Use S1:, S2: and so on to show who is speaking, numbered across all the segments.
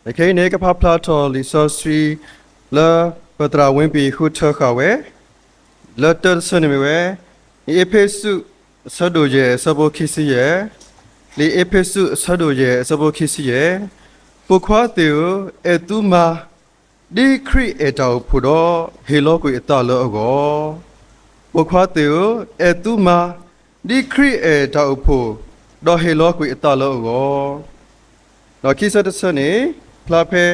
S1: Okay, nega pa plato li so sri la patra wimpi huta kawe la ter sunimiwe li epesu sado je sabo kisi ye li epesu sado je sabo kisi ye pukwa teo etuma di kri etau pudo helo ku etalo ago pukwa teo etuma di kri etau pu do helo ku etalo ago no kisa de sane plape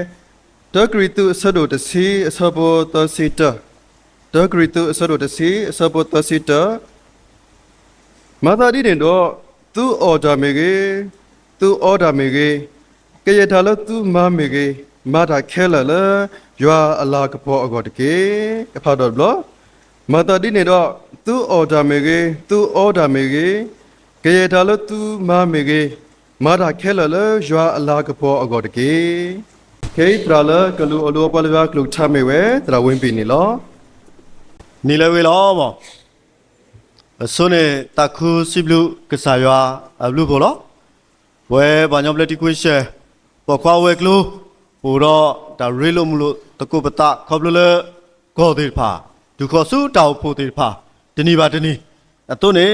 S1: degritu sado de si sabo to sita degritu sado de si sabo to sita mata di den do tu order mege ke yatalo tu ma mege mata khela la ywa ala kapo agod ke kapha do blo mata di ne do tu order mege ke yatalo tu ma mege mata khela la ywa ala kapo agod ke ke trala kalu olo palwa klu thame we tra win pi ni lo
S2: ni le we lo mo so ne takhu siblu kasaywa ablu bo lo we ba nyom le ti question bo kwa we klu bo ro da re lo mu lo taku pata khob lo le go de pha du kho su taw pho de pha tini ba tini to ne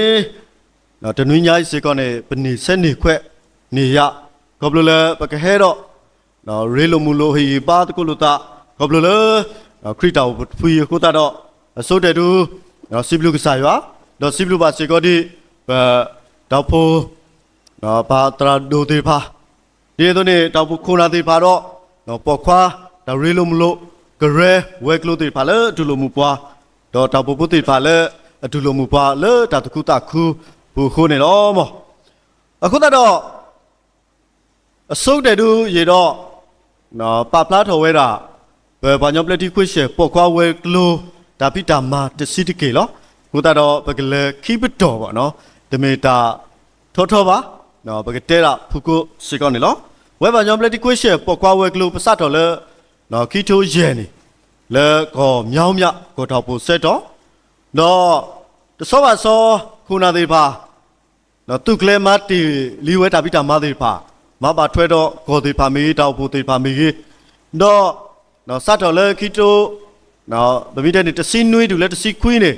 S2: no tnui nyai se ko ne pani set ni khwet ni ya khob lo le ba ka he ro no re lo mu lo hi ba taku lo ta khob lo le khri taw phu yi ko ta do so de du no siblu kasaywa do siblu ba se ko di ba taw pho no ba tra do de phaဒီတော့နေတောက်ဖို့ခုနာသေးပါတော့နော်ပေါ်ခွာဒါရေလို့မလို့ဂရဲဝဲကလို့သေးပါလေအတူလို့မူပွားတော့တောက်ဖို့သေးပါလေအတူလို့မူပွားလေဒါတခုတခုဘူးခုနေတော့မအခုတော့အစုတ်တဲ့သူရေတော့နော်ပပလာထော်ဝဲတာဘယ်ဘာညောပလက်တီခွရှေပေါ်ခွာဝဲကလို့ဒါပိတာမာတစီတကေလောခုတော့ဘကလေခိပတော်ပေါ့နော်ဒမေတာထောပါနော်ဘကတဲရဖုကိုစေကောနေလောဝဲဘာညောပလက်တီခွရှေပေါ်ခွာဝဲကလို့ပစတော်လေနော်ခိထိုးရဲနေလေကောမြောင်းမြကောထောက်ဖို့ဆက်တော့နော်တဆောပါဆောခုနာသေးပါနော်သူကလေမတီလီဝဲတာပိတာမသေးပါမပါထွဲတော့ကောသေးပါမီတောက်ဖို့သေးပါမီနော်စတော်လေခိထိုးနော်ဗမိတဲ့နေတစီနွေးတူလေတစီခွင်းနေ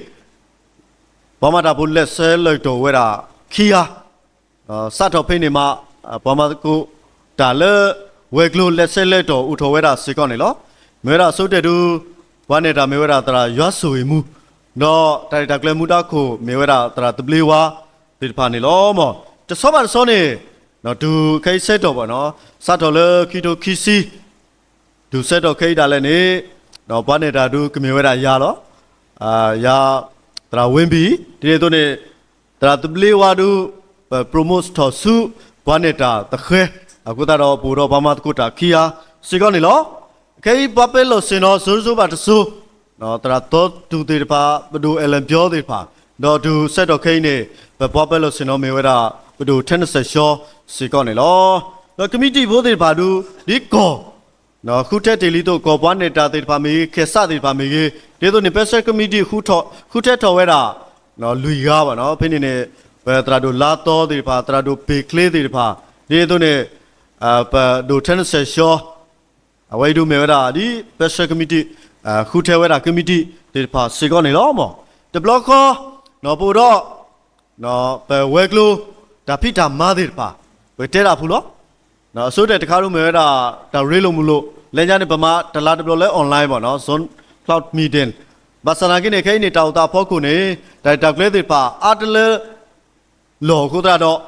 S2: ဘာမတာဘူးလက်ဆဲလိုက်တော့ဝဲတာခီယာစတော်ဖိနေမှာဘာမကိုဒါလေဝဲကလို့လက်ဆဲလက်တော့ဥထော်ဝဲတာစေကောနေလောမဲတာစုတ်တဲ့သူဘာနေတာမဲဝဲတာတရာရွတ်ဆွေမှုနော်တိုင်တကလမှုတာကိုမဲဝဲတာတရာတပလီဝါဒီဖာနေလောမောတဆောပါဆောနေနော်သူခိဆက်တော့ပေါ့နော်စတော်လေခီတိုခီစီသူဆက်တော့ခိတာလည်းနေနော်ဘာနေတာသူကမဲဝဲတာရလောရာတရာဝင်းပြီးဒီနေ့တော့နေတရာတပလီဝါသူpromote ထော်စုဘာနေတာတခဲအခုတော့ပူတော့ဘာမှတကူတာခီယာစေကောနေလောခေပပယ်လို့စင်တော့ဇူဇူပါတဆူနော်တရာတော့တူတေပါဘဒူအလန်ပြောသေးပါတော့သူဆက်တော့ခိနေပပယ်လို့စင်တော့မေဝဲတာဘဒူ10ရှောစေကောနေလောတော့ကမတီဘိုးသေးပါသူဒီကောနော်ခုတက်တေလီတော့ကောပွားနေတာတေပါမီခေဆတေပါမီဒီတော့နေပက်ဆက်ကမတီခုတက်ထော်ဝဲတာနော်လူရပါနော်ဖိနေနေဘယ်တရာတို့လာတော့တေပါတရာတို့ပေကလေးတေပါဒီတော့နေပဒူ10ရှောအဝိဒုမေဝရာဒီပက်ဆက်ကမတီခုထဲဝဲတာကမတီတေပါစေကောနေလောမောတဘလကောနော်ပူတော့နော်ပဝဲကလိုဒါဖိတာမာတေပါဝဲတဲတာဖူလောနော်အစိုးတဲ့တခါလို့မေဝရာဒါရေးလို့မလို့လဲညနေပမာတလာတဘလလဲ online ပေါ့နော် zone cloud meeting ဘာစနာကိနေခိုင်းနေတောက်တာဖို့ခုနေဒါတက်ကလေးတေပါအတလဲလောခုတာတော့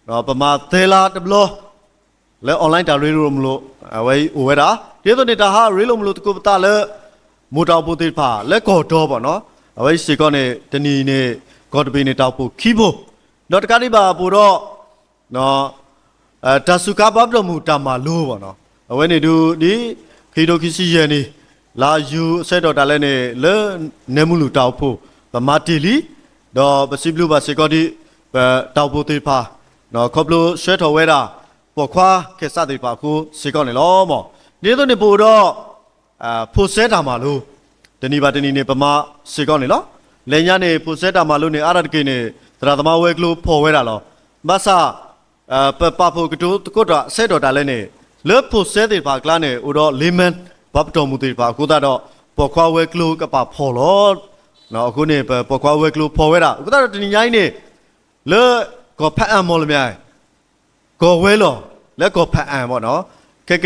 S2: နော်ပမာသေးလာတဘလလဲ online တာရေးလို့မလို့ဝဲဝဲတာဒီတော့နေတာဟာရေးလို့မလို့တကူပတာလဲမိုးတောက်ဖို့တေပါလဲကော်တော့ပေါ့နော်အဝဲစီကောနေတနီနေကော်တပီနေတောက်ဖို့ခီးဖို့တော့တကားဒီပါပို့တော့နော်ဒါစုကဘပ်လို့မူတာမာလို့ပေါ့နော်အဝဲနေသူဒီခီတိုခီစီရနေလာယူဆက်တော့တာလဲနေလဲနေမှုလူတောက်ဖို့ဗမာတီလီတော့ပစီဘလူးပါစီကောဒီတောက်ဖို့တေပါနော်ခေါပလိုဆွဲထော်ဝဲတာပေါ်ခွာခေစတေပါကိုစီကောနေလောမောဒီတော့နေပို့တော့ဖိုဆဲတာမာလို့တဏီပါတဏီနေပမာစီကောနေလောလဲညနေဖိုဆဲတာမာလို့နေအာရတကိနေသရသမဝဲကလို့ဖော်ဝဲတာလောမဆာပပဖို့ကတူတကုတ်တော့ဆက်တော့တာလဲနေ le pose de pa kla ne uro lemon bab to mu de pa ko da do po kwa we klo ka pa pho lo no ko ne po kwa we klo pho we da ko da do tini nyai ne le ko phat am mo le myai ko we lo le ko phat am mo no ke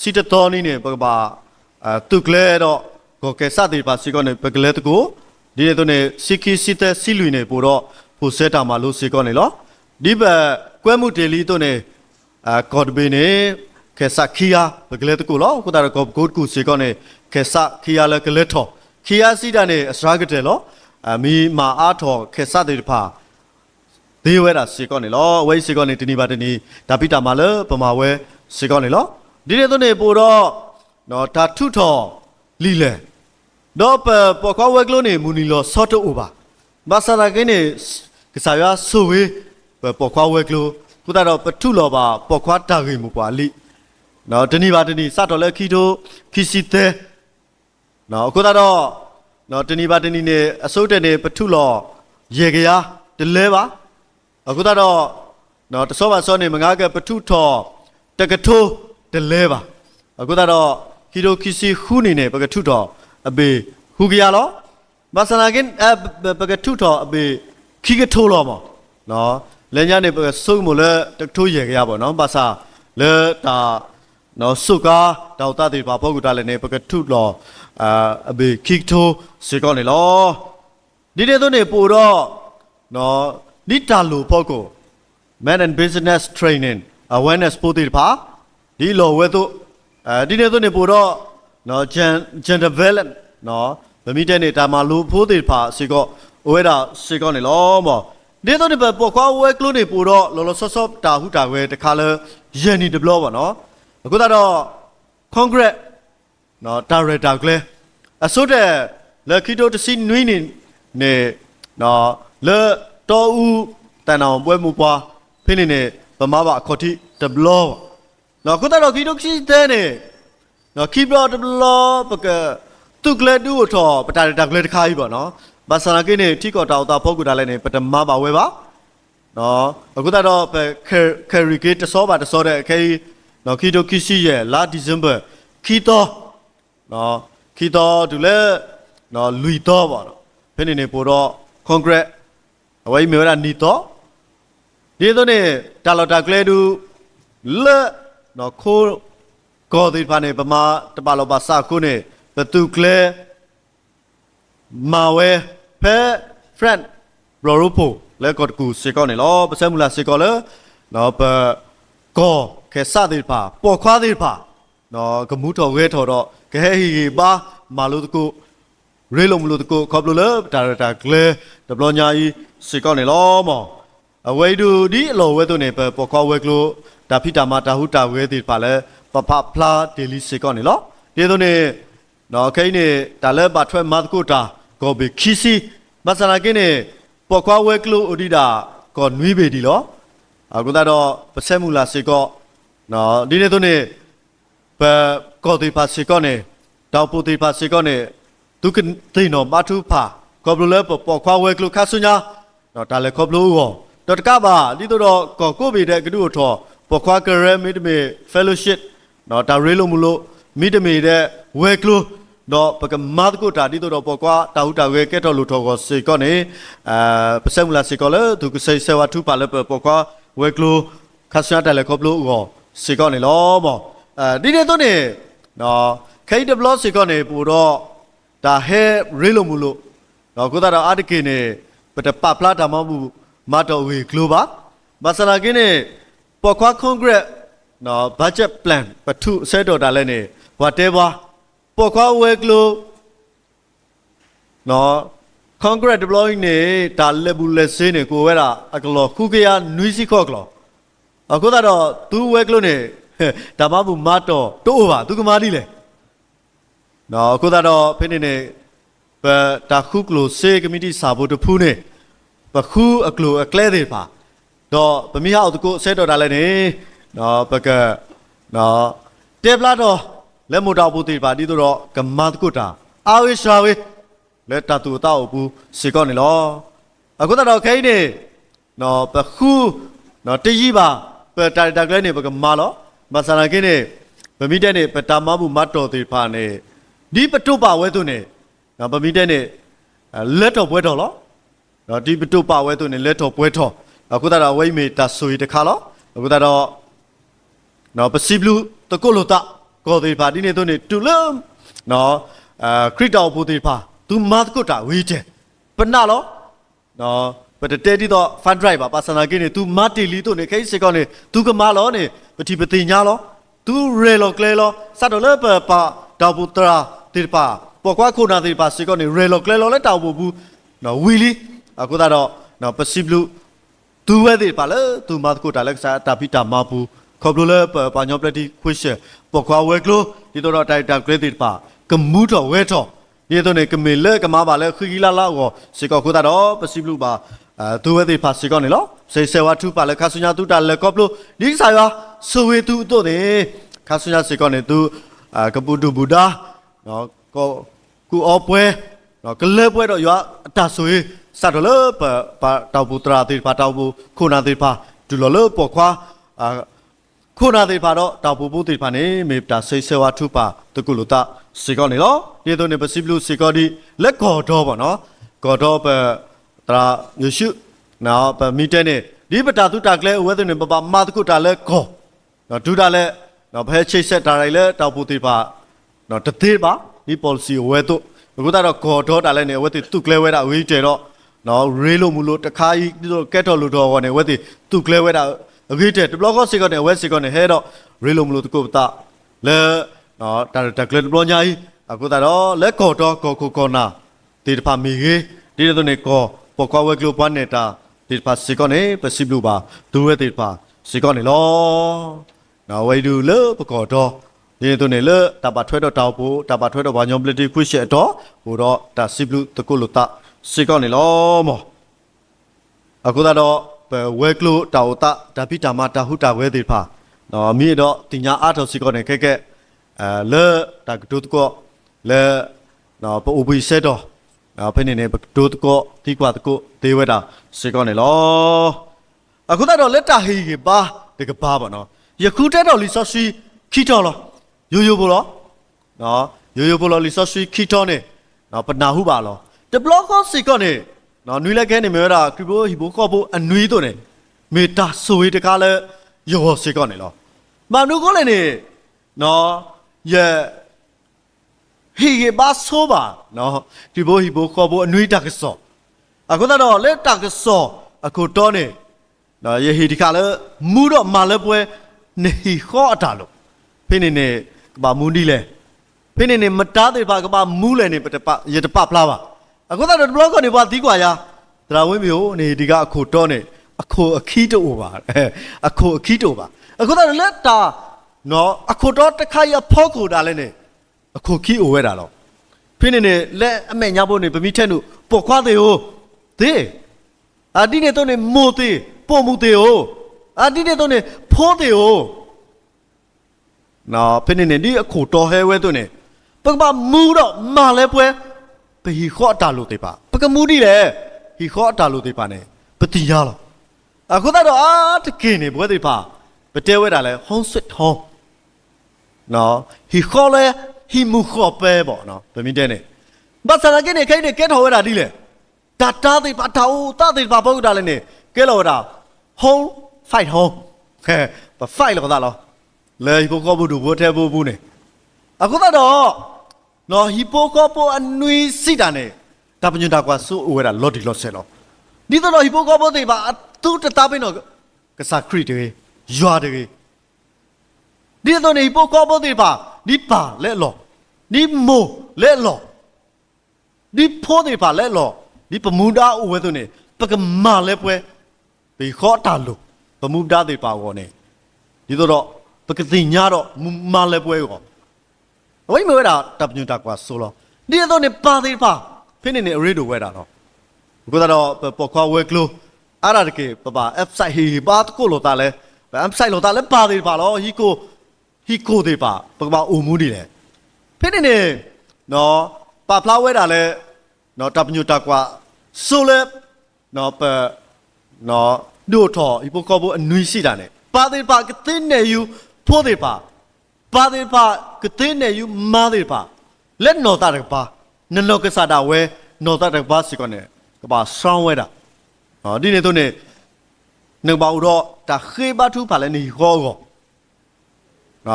S2: si de to ni ne pa ba tu kle do ko ke sa de pa si ko ne pa kle to ko di ne to ne sikhi sita si lui ne po do pose ta ma lo si ko ne lo di ba kwe mu de li to ne ko de be ne ke sa khia pa kle to ko lo ko da ko good ku si ko ne ke sa khia le kle tho khia si da ne asra ke de lo mi ma a tho ke sa de pa de we da si ko ne lo we si ko ne tini ba tini da pi ta ma le pa ma we si ko ne lo di ne to ne po do no ta thu tho li le do pa po kwa we klo ne mu ni lo so to o ba ba sa la ke ne ke sa ya so we po kwa we klo ku da do pa thu lo ba po kwa ta ge mu kwa li no tini ba tini sa to le khi to khi si te no ku da do no tini ba tini ne a so de ne pa thu lo ye ge ya de le ba ku da do no ta so ba so ne ma nga ke pa thu tho ta ka tho de le ba ku da do khi to khi si hu ni ne pa ka thu tho a be hu ge ya lo ba sa la ke pa ka thu tho a be khi ke tho lo mo no le nya ne pa so mo le ta tho ye ge ya bo no ba sa le ta no su ka ta ta de ba po ku da le ne pa ka thu lo a be khi tho se ko ne lo di de to ne po do no ni ta lo po ko man and business training awareness po de pa di lo we to di de to ne po do no gen develop no ba mi de ne ta ma lo po de pa se ko we da se ko ne lo mo di to ne pa po kwa we klo ne po do lo so so ta hu ta we ta kha le yen ni de blo ba noအခုတော့ congress နော် director ကလေးအစိုးတဲ့လက်ကီတိုတစီနွိနေနေနော်လေတော်ဦးတန်အောင်ပွဲမှုပွားဖိနေနေဗမာပါအခေါ်တိဒဘလောနော်အခုတော့ကီတိုခီတဲ့နေနော်ခီဘလောဒဘလောပကတုကလေဒူထောပတာတာကလေးတခါကြီးပေါ့နော်ဘာစနာကိနေထိကောတာတာဖောက်ကူတာလည်းနေပထမပါဝဲပါနော်အခုတော့ခရီကေတစောပါတစောတဲ့ခေနော်ခီတိုခီစီရဲ့လာဒီဇင်ဘာခီတိုနော်ခီတိုဒူလေနော်လူတော်ပါတော့ဖိနေနေပိုတော့ကွန်ဂရက်အဝိမေရနီတော့ဒီတော့နေတာလော်တာကလေးဒူလေနော်ခိုးကောဒီဖာနေပမာတပါလောပါစာခုနေဘတူကလေးမာဝဲဖဲ friend ဘရူပိုလဲကောကူစေကောနေလောပစမူလာစေကောလေနော်ပကောခဲစသည်ပါပေါ်ခွားသည်ပါနော်ကမှုတော်ဝဲတော်တော့ကဲဟီပါမာလို့တကူရေလုံးမလို့တကူခေါပလို့လေဒါရတာကလေဒဘလညာကြီးစေကောနေလောမောအဝဲဒူဒီအလောဝဲတို့နေပေါ်ခွားဝဲကလို့ဒါဖိတာမတာဟုတာဝဲသည်ပါလေပပဖလာဒေလီစေကောနေလောဒီတို့နေနော်ခိနေဒါလဲပါထွဲမတ်ကိုတာကောဘီခီစီမဆလာကိနေပေါ်ခွားဝဲကလို့အဒီတာကောနွီးပေဒီလောအခုတော့ပစက်မူလာစေကောနော်ဒီနေ့တို့နေပကောဒီပါစေကောနေတောက်ပူဒီပါစေကောနေဒုကတိနော်မထူဖာကောဘလလဲပေါ်ခွားဝဲကလို့ခါဆုညာနော်ဒါလဲကောဘလို့ရောတော့တကပါဒီတော့ကောကိုဘေတဲ့ကဒူထောပေါ်ခွားကရဲမီတမီ fellowship နော်ဒါရေလို့မလို့မီတမီတဲ့ဝဲကလို့တော့ပကမတ်ကိုတာဒီတော့ပေါ်ကွာတာဟုတာဝဲကဲတော်လို့ထောကိုစေကောနေပစက်မလာစေကောလေသူကစေဆေဝထူပါလေပေါ်ကွာဝဲကလို့ခါဆရာတယ်လေကောဘလို့ရောစေကောနေလောမောဒီနေ့တော့နေနော်ခိတ်ဒဘလစေကောနေပူတော့ဒါဟဲရေလို့မလို့နော်ကိုတာတော့အတကိနေပတပပလာတာမမှုမတော်ဝေကလိုပါမဆလာကိနေပေါ်ကွာကွန်ဂရက်နော်ဘတ်ဂျက်ပလန်ပထုဆဲတော်တာလည်းနေဝတ်တဲပါပေါ်ခွားဝဲကလို့နော် congress deploying နေတာလက်ဘူးလက်စင်းနေကိုဝဲတာအကလောခုကရနွီးစီခေါ့ကလောအခုတော့သူဝဲကလို့နေဒါမှမဟုတ်မတော်တိုးပါသူကမားလီလေနော်အခုတော့ဖိနေနေပတာခုကလို့စေကမတီစာဖို့တဖူးနေပခုအကလို့အကလဲသေးပါတော့ဗမီဟောက်တကိုဆဲတော်တာလည်းနေနော်ပကနော်တေပလာတော့လက်မတော်ဘူးတိပါဒီတော့ကမတ်ကုတာအာဝိရှာဝေလက်တတူတောက်ဘူးစေကောနေလောအခုတော့ခိနေနော်ပခုနော်တကြီးပါပတာကလေးနေပကမာလော มาสนากินเนี่ยบะมีเดเนี่ยปตามาบุมาตอติพาเนี่ยดีปตุปาเวตุเนี่ยนะบะมีเดเนี่ยเล็ดอป่วยทอหรอนะดีปตุปาเวตุเนี่ยเล็ดอป่วยทอအခုတရဝိမေတဆွေတခါလောအခုတရနော်ပစီဘလူတကုလတကောတိပါဒီနေတော့နေတူလမ်နော်ခရစ်တော်ဘူတိပါသူမတ်ကုတာဝီတဲ့ပနာလောနော်ပတတဲတီတော့ fun drive ပါပါစနာကိနေသူမတ်တီလီတော့နေခိစေကောနေသူကမလောနေပတိပတိညာလောသူရေလောကလေလောစတ်တော်လေပါတောက်ဘူတရာတိပါပေါ်ကွာခုနာတိပါစေကောနေရေလောကလေလောလဲတောက်ဘူးနော်ဝီလီအခုတရနော်ပစီဘလူသူဝဲသေးပါလေသူမတ်ကိုတာလက်စားတာပိတာမပူခေါပလိုလေပါညောပလက်တီခွရှေပေါ်ခွာဝဲကလိုဒီတော့တိုင်တာဂရက်တစ်ပါကမှုတော့ဝဲတော့ဒီတော့နေကမေလေကမာပါလေခီလာလာကိုစေကောခုတာတော့ပစီဘလူပါသူဝဲသေးပါစေကောနေလောစေဆေဝါထူပါလေခါဆုညာတူတာလေခေါပလိုဒီဆိုင်ရောဆွေတူတော့တယ်ခါဆုညာစေကောနေသူကပူတူဘူဒါနော်ကိုကူအောပွဲနော်ကလဲပွဲတော့ရွာအတဆွေစတ်တော်လေပါတောက်ပူတရာတိပါတောက်ပူခုနာတိပါဒူလောလေပေါ်ခွာခုနာတိပါတော့တောက်ပူပူတိပါနေမေတာဆေဆေဝါထုပါတကုလတာစေကောနေလောဒီတော့နေပစီဘလူစေကောဒီလက်ကော်တော့ပေါ့နော်ကော်တော့ပတရာယေရှုနော်ပမီတဲနေဒီပတာသူတာကလဲဝဲတဲ့နေပပမာတကုတာလဲကောနော်ဒူတာလဲနော်ဖဲချိတ်ဆက်တာလိုက်လဲတောက်ပူတိပါနော်တသေးပါဒီ policy ဝဲတော့အခုတော့ကော်တော့တာလဲနေဝဲတဲ့သူကလဲဝဲတာဝေးတယ်တော့နော်ရေလိုမူလို့တခါကြီးတို့ကက်တော်လို့တော့ဟောနေဝဲတိသူကလဲဝဲတာအကြီးတဲ့ဘလော့ကော့စီကောနေဝဲစီကောနေဟဲတော့ရေလိုမူလို့တကုတ်တာလဲနော်တာကလက်ဘလော့ညာကြီးအခုတော့လက်ကော်တော့ကောနာဒီတဖာမီကြီးဒီတော့နေကောပေါ်ကွာဝဲကလိုပန်းနေတာဒီတဖာစီကောနေပစီဘလူပါဒူဝဲဒီတဖာစီကောနေလောနော်ဝဲဒူလေပကောတော့ဒီတော့နေလေတပါထွဲတော့တောက်ဖို့တပါထွဲတော့ဘာညောပလတီခွရှေတော့ဟိုတော့တာစီဘလူတကုလို့တာစေကောနေလောမောအခုတော့ဝဲကလိုတောက်တာဒါပိတာမတာဟုတာဝဲသေးဖာနော်မြေတော့တင်ညာအားတော်စေကောနေခက်ခက်လေတာကတုတ်ကောလေနော်ပူပီဆေတော့နော်ဖိနေနေတုတ်ကောတိကွာတကောဒေဝတာစေကောနေလောအခုတော့လက်တာဟီကပါတကပါပါနော်ယခုတက်တော့လီဆော့စီခီတော်လောယိုဘလောနော်ယိုဘလောလီဆော့စီခီတော်နေနော်ပနာဟုပါလောတဘလော့ကောစီကောနေနော်နွေလက်ခဲနေမြေတာခရီဘိုဟီဘိုကောဘိုအနွေတော့နေမေတာဆိုဝေတကားလဲယောစီကောနေလောမနုကိုလည်းနေနော်ယေဟီဘာဆိုပါနော်ခရီဘိုဟီဘိုကောဘိုအနွေတကဆောအခုတော့လက်တကဆောအခုတော့နေနော်ယေဟီဒီကလည်းမူတော့မလဲပွဲနေဟီခေါ်အတာလို့ဖိနေနေကဘာမူနီလဲဖိနေနေမတားသေးပါကဘာမူလဲနေပတပရတပဖလားပါအခုတော့ဘလော့ကနေပါတီးကွာရာတရာဝင်းမျိုးနေဒီကအခုတော့နေအခုအခီးတော့ပါအခုအခီးတော့ပါအခုတော့လက်တာနော်အခုတော့တခါရဖောက်ကိုတာလဲနေအခုခီးအိုဝဲတာတော့ဖိနေနေလက်အမဲညာဖို့နေဗမီထက်လို့ပေါ်ခွားသေးဟုတ်သေးအာဒီနေတော့နေမို့သေးပေါ်မှုသေးဟုတ်အာဒီနေတော့နေဖိုးသေးဟုတ်နော်ဖိနေနေဒီအခုတော့ဟဲဝဲတော့နေပကပမူတော့မာလဲပွဲပဟီခေါ်တာလို့တေပါပကမူဒီလေဟီခေါ်တာလို့တေပါနဲ့ပတိရလောအခုတော့အာတကင်းနေဘွဲတေပါပတဲဝဲတာလဲဟုံးစစ်ဟောနော်ဟီခေါ်လဲဟီမူခေါ်ပဲပေါ့နော်ဗမီတဲနေဘာစနာကင်းနေခိုင်းနေကဲထော်ဝဲတာဒီလေတာတာတေပါတာဦးတာတေပါပုတ်တာလဲနေကဲလောဝဲတာဟုံးဖိုက်ဟုံးခဲပဖိုက်လောတာလောလေဟီပိုကောဘူးဒူဘိုတဲဘူးဘူးနေအခုတော့နော်ဟီပိုကောပိုအနွေစီတာနေတပညွန်တာကွာဆိုဝဲတာလော်ဒီလော့ဆဲလောဒီတော့ဟီပိုကောပိုတေပါသူတတာပင်းတော့ကစားခရစ်တွေရွာတွေဒီတော့ဟီပိုကောပိုတေပါဒီပါလဲလောဒီမိုလဲလောဒီဖိုးတေပါလဲလောဒီပမူဒါဝဲသူနေပကမာလဲပွဲဒီခေါ်တာလို့ပမူဒါတေပါကောနေဒီတော့ပကတိညာတော့မာလဲပွဲကောဝိမဝဲတာတပ်ညွန်တာကွာဆိုလောဒီတော့နေပါသေးပါဖိနေနေအရေးတို့ဝဲတာတော့ဘုကတော့ပေါ်ခွာဝဲကလို့အားရတကေပပ F site ဟီပါတကိုလို့တာလဲ F site လို့တာလဲပါသေးပါလောဟီကိုသေးပါပကပအိုမူးနေတယ်ဖိနေနေနော်ပါဖလာဝဲတာလဲနော်တပ်ညွန်တာကွာဆိုလဲနော်ပနော်ဒိုထော်ဟီပိုကောဘအနွီရှိတာနဲ့ပါသေးပါကတင်းနေယူ ဖိုးတွေပါပါတွေပါကတဲ့နေယူမာတွေပါလက်နော်တာတွေပါနနောကစားတာဝဲနော်တာတွေပါစီကနေကပါဆောင်းဝဲတာဒီနေတော့နေနှပါဦးတော့ဒါခေဘထူပါလဲနေဟောကော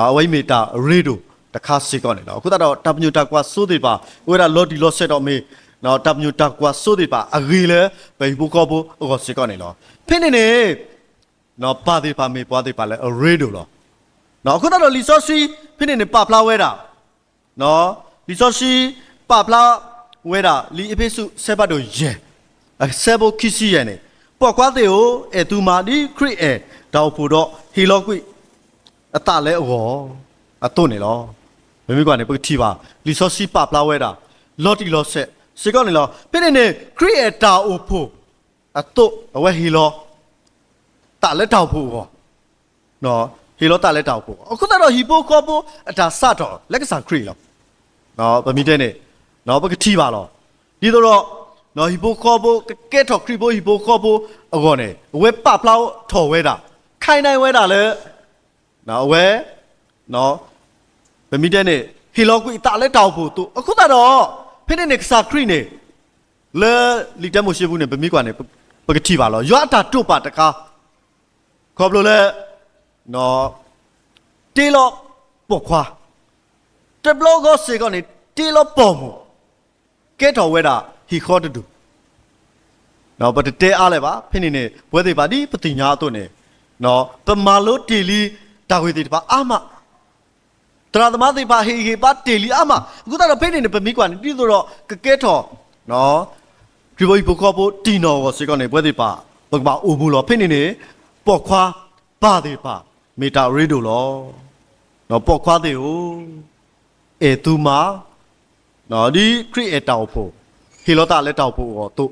S2: အဝိမေတာရေဒိုတခါစီကနေတော့အခုတော့တပ်ညူတာကွာစိုးတွေပါဝဲတာလော်ဒီလော်ဆက်တော့မေနော်တပ်ညူတာကွာစိုးတွေပါအဂီလဲဘေဘူကောဘူအော်စီကနေတော့ဖိနေနေနော်ပါတွေပါမေပွားတွေပါလဲရေဒိုလောနော်အခုတော့လီဆော့စီဖိနေနေပါဖလာဝဲတာနော်လီဆော့စီပါဖလာဝဲတာလီအဖေစုဆဲဘတ်တို့ရဲဆဲဘိုခီစီရဲနေပေါ်ကွာတဲ့ကိုတူမာဒီခရစ်အဲတောက်ဖို့တော့ဟီလောကွိအတလဲအောအတုံနေလောမမိကနေပကတိပါလီဆော့စီပါဖလာဝဲတာလော်တီလော်ဆက်စီကောနေလောဖိနေနေခရစ်အဲတာအိုဖို့အတုအဝဲဟီလောတလဲတောက်ဖို့ကောနော်ဟီလောတာလက်တောက်ဖို့အခုတော့ဟီပိုကောပိုအတာစတော့လက်ကစားခရီလောနော်ဗမီတဲ့နေနော်ပကတိပါလောဒီတော့နော်ဟီပိုကောပိုကဲထော်ခရီပိုဟီပိုကောပိုအကောနေဝဲပပလောက်ထော်ဝဲတာခိုင်နိုင်ဝဲတာလေနော်ဝဲနော်ဗမီတဲ့နေဟီလောကွီတာလက်တောက်ဖို့သူအခုတော့ဖိနေနေကစားခရီနေလေလီတမရှိဘူးနေဗမီကွာနေပကတိပါလောရွာတာတုတ်ပါတကားခေါ်ဘလို့လဲနော်တေလောပုတ်ခွာတဘလောကစေကနေတေလောပေါ်မှုကဲတော်ဝဲတာဟီခေါ်တူနော်ပတဲအားလဲပါဖိနေနေဘွဲသေးပါဒီပတိညာအသွနေနော်ပမာလို့တီလီတာဝေသေးတပါအာမတရာသမားသေးပါဟီပါတီလီအာမအခုတော့ဖိနေနေပမိကွာနေတီဆိုတော့ကဲတော်နော်ဒီဘိုးပုတ်ခေါ်ဖို့တီနော်ကိုစေကနေဘွဲသေးပါဘကပါအိုဘူးလောဖိနေနေပေါ်ခွာပါသေးပါမေတာရေဒိုလောနော်ပေါ်ခွားသေးကိုတူမာနော်ဒီခရစ်အတောက်ဖို့ဟီလောတာလက်တောက်ဖို့ဟောသူ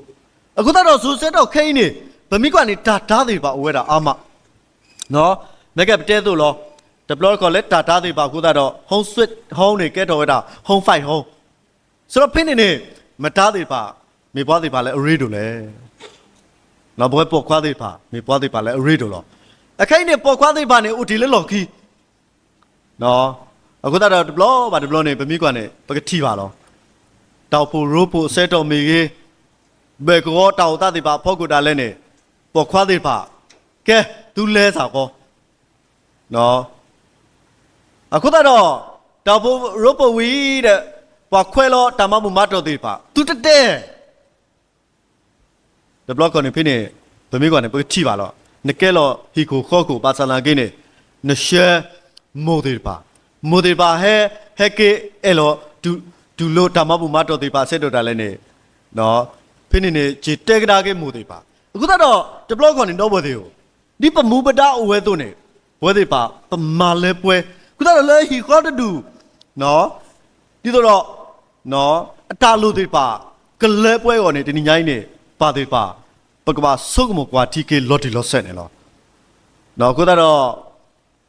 S2: အခုတော့ဇူဆက်တော့ခိန်းနေဗမိကွာနေတာတားသေးပါဝဲတာအာမနော်မက်ကပ်တဲသူလောဒပလော့ကလက်တာတားသေးပါခုတော့ဟုံးဆွစ်ဟုံးနေကဲတော်ဝဲတာဟုံးဖိုက်ဟုံးဆိုတော့ဖိနေနေမတားသေးပါမေပွားသေးပါလဲရေဒိုလဲနော်ဘွဲပေါ်ခွားသေးပါမေပွားသေးပါလဲရေဒိုလောအခိုင်နေပေါ်ခွားသေးပါနေဦးဒီလက်လော်ခီနော်အခုတော့ဒဘလောနေပမိကွာနေပကတိပါလောတောက်ဖို့ရိုးဖို့ဆဲတော်မီကြီးဘေကောတောက်တသေးပါဖောက်ကူတာလဲနေပေါ်ခွားသေးပါကဲသူလဲစာကောနော်အခုတော့တောက်ဖို့ရိုးဖို့ဝီတဲ့ပွားခွဲလောတမမှုမတော်သေးပါသူတက်ဒဘလောကနေဖိနေပမိကွာနေပကတိပါလောနကဲလောဟီကိုခေါ်ကိုပါဆလာကိနေနရှဲမိုဒေပါဟဲကေအဲလောဒူလိုတမဘူမတော်တေပါဆက်တော်တာလဲနေနော်ဖိနေနေဂျေတဲကဒါကေမိုဒေပါအခုတော့ဒဘလော့ကနေတော့ဘွဲသေးကိုဒီပမူပဒါအဝဲတို့နေဘွဲသေးပါပမာလဲပွဲခုတော့လဲဟီခေါ်တူနော်ဒီတော့နော်အတာလိုသေးပါကလဲပွဲကောနေဒီညိုင်းနေပါသေးပါပကဘာဆုကမကွာတီကေလော်တီလော်ဆက်နေလောနော်ခုတော့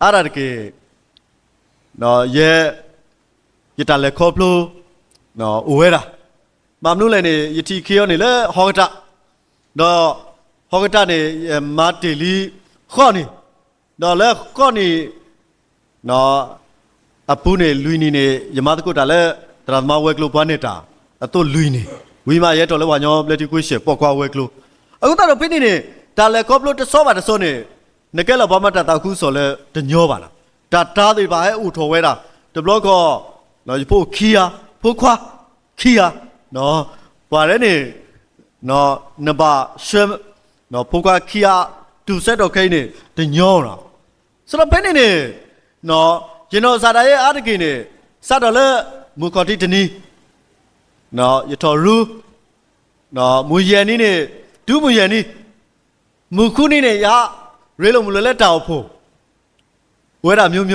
S2: အားရကေနော်ရတလဲခေါပလိုနော်ဝဲတာမမနုလည်းနေယတီခေယောနေလေဟောကတာနော်ဟောကတာနေမာတီလီခေါနေနော်လဲခေါနေနော်အပူနေလူနီနေယမတကုတာလဲတရမဝဲကလိုပွားနေတာအတော့လူနေဝီမာရဲတော်လဲဝါညောပလက်တီကွေးရှေပေါ်ကွာဝဲကလိုအခုတော့ဖိနေနေတာလဲခေါပလိုတဆောပါတဆောနေနကဲလောဘာမတာတခုဆိုလဲတညောပါလားဒါတားသေးပါဟဲ့ဥထော်ဝဲတာဒဘလော့ကောနော်ဖို့ခီယာဖို့ခွာခီယာနော်ပါရဲနေနော်နဘာရှမ်နော်ဖို့ခွာခီယာတူဆက်တော့ခိနေတညောတာဆိုတော့ဘယ်နေနော်ကျွန်တော်စာသားရဲ့အားတကိနေစတော့လဲမူကော်တီတနီနော်ရတော်ရူနော်မူရန်နီနေဒူးမူရန်နီမူခုနီနေရရေလုံးမလွယ်လက်တောက်ဖို့ဝဲတာမျိုး